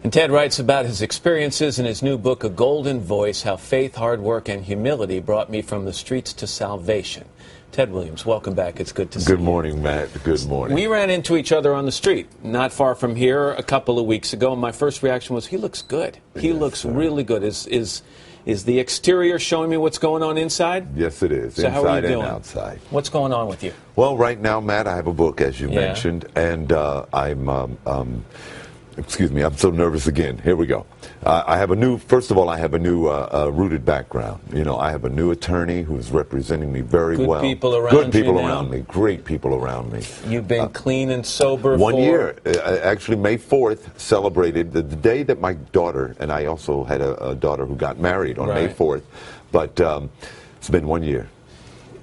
And Ted writes about his experiences in his new book, A Golden Voice, How Faith, Hard Work, and Humility Brought Me from the Streets to Salvation. Ted Williams, welcome back. It's good to see you. Good morning, Matt. Good morning. We ran into each other on the street not far from here a couple of weeks ago, and my first reaction was, he looks good. He looks really good. Is the exterior showing me what's going on inside? Yes, it is. So inside how are you and doing? outside. What's going on with you? Well, right now, Matt, I have a book, as you mentioned, and excuse me, I'm so nervous again. Here we go. First of all, I have a new rooted background. You know, I have a new attorney who's representing me very well. Good people around Good people you now. around me. Great people around me. You've been clean and sober 1 for... year. Actually, May 4th celebrated the day that my daughter, and I also had a daughter who got married on May 4th, but it's been 1 year.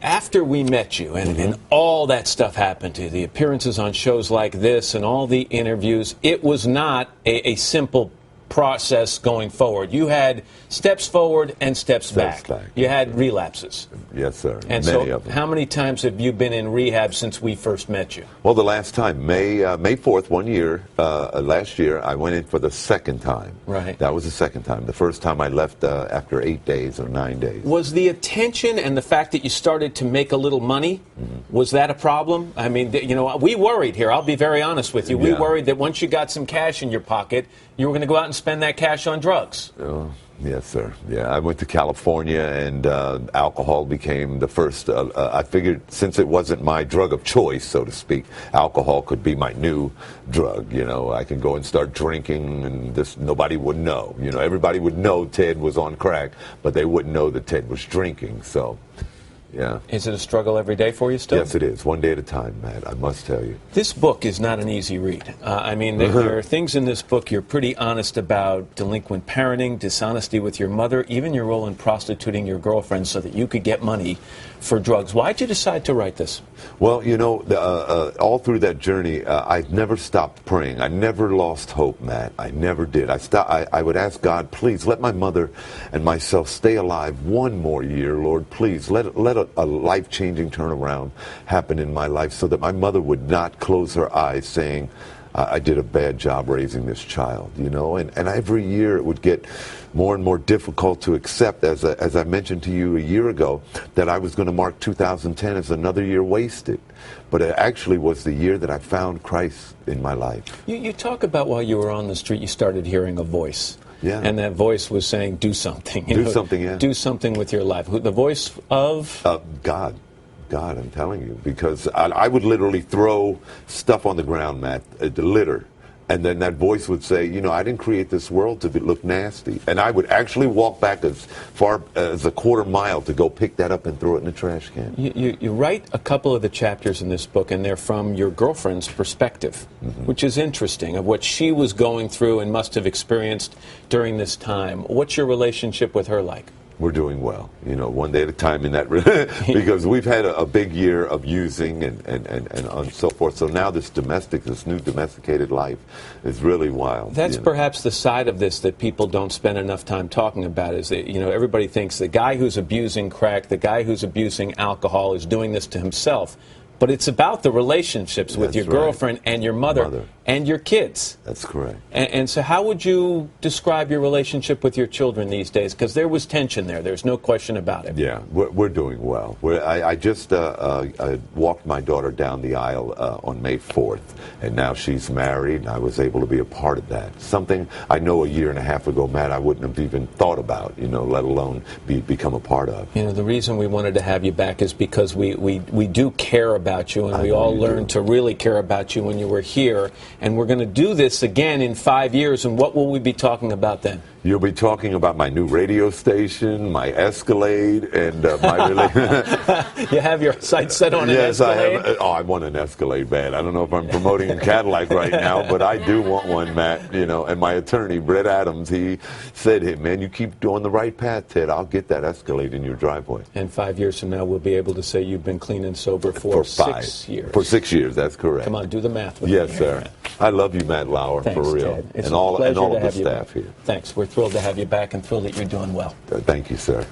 After we met you and all that stuff happened to you, the appearances on shows like this and all the interviews, it was not a simple process going forward. You had steps forward and steps back. You had relapses. Yes, sir. And many so of them. how many times have you been in rehab since we first met you? Well, the last time, May 4th, 1 year, last year, I went in for the second time. Right. That was the second time. The first time I left after 8 days or 9 days. Was the attention and the fact that you started to make a little money, was that a problem? I mean, you know, we worried here. I'll be very honest with you. We worried that once you got some cash in your pocket, you were going to go out and spend that cash on drugs. Oh, yes, sir. Yeah, I went to California, and alcohol became the first. I figured since it wasn't my drug of choice, so to speak, alcohol could be my new drug. You know, I can go and start drinking, and nobody would know. You know, everybody would know Ted was on crack, but they wouldn't know that Ted was drinking. So, yeah. Is it a struggle every day for you still? Yes, it is. One day at a time, Matt, I must tell you. This book is not an easy read. I mean, there are things in this book you're pretty honest about: delinquent parenting, dishonesty with your mother, even your role in prostituting your girlfriend so that you could get money for drugs. Why'd you decide to write this? Well, you know, all through that journey, I never stopped praying. I never lost hope, Matt. I never did. I would ask God, please, let my mother and myself stay alive one more year, Lord. Please, let a life-changing turnaround happen in my life so that my mother would not close her eyes saying, I did a bad job raising this child, you know, and every year it would get more and more difficult to accept, as I mentioned to you a year ago, that I was going to mark 2010 as another year wasted. But it actually was the year that I found Christ in my life. You talk about while you were on the street, you started hearing a voice. Yeah. And that voice was saying, do something. Do something, yeah. Do something with your life. The voice of? God. God, I'm telling you, because I would literally throw stuff on the ground, Matt, the litter, and then that voice would say, you know, I didn't create this world to look nasty. And I would actually walk back as far as a quarter mile to go pick that up and throw it in the trash can. You write a couple of the chapters in this book, and they're from your girlfriend's perspective, which is interesting, of what she was going through and must have experienced during this time. What's your relationship with her like? We're doing well, you know, one day at a time in that, because we've had a big year of using and so forth. So now this new domesticated life is really wild. That's perhaps the side of this that people don't spend enough time talking about, is that, you know, everybody thinks the guy who's abusing crack, the guy who's abusing alcohol is doing this to himself. But it's about the relationships with your girlfriend and your mother and your kids. That's correct. And so how would you describe your relationship with your children these days? Because there was tension there. There's no question about it. Yeah, we're doing well. I just walked my daughter down the aisle on May 4th, and now she's married, and I was able to be a part of that. Something I know a year and a half ago, Matt, I wouldn't have even thought about, you know, let alone become a part of. You know, the reason we wanted to have you back is because we do care about you, and we all learned to really care about you when you were here. And we're going to do this again in 5 years, and what will we be talking about then? You'll be talking about my new radio station, my Escalade, and my You have your sights set on an Escalade? Yes, I have. Oh, I want an Escalade bad. I don't know if I'm promoting a Cadillac right now, but I do want one, Matt. You know, and my attorney, Brett Adams, he said, hey, man, you keep doing the right path, Ted. I'll get that Escalade in your driveway. And 5 years from now, we'll be able to say you've been clean and sober for 6 years. For 6 years, that's correct. Come on, do the math with yes, me. Sir. I love you, Matt Lauer, Thanks, for real. Ted. It's and all a pleasure of to the have you staff back. here. Thanks. We're thrilled to have you back and thrilled that you're doing well. Thank you, sir.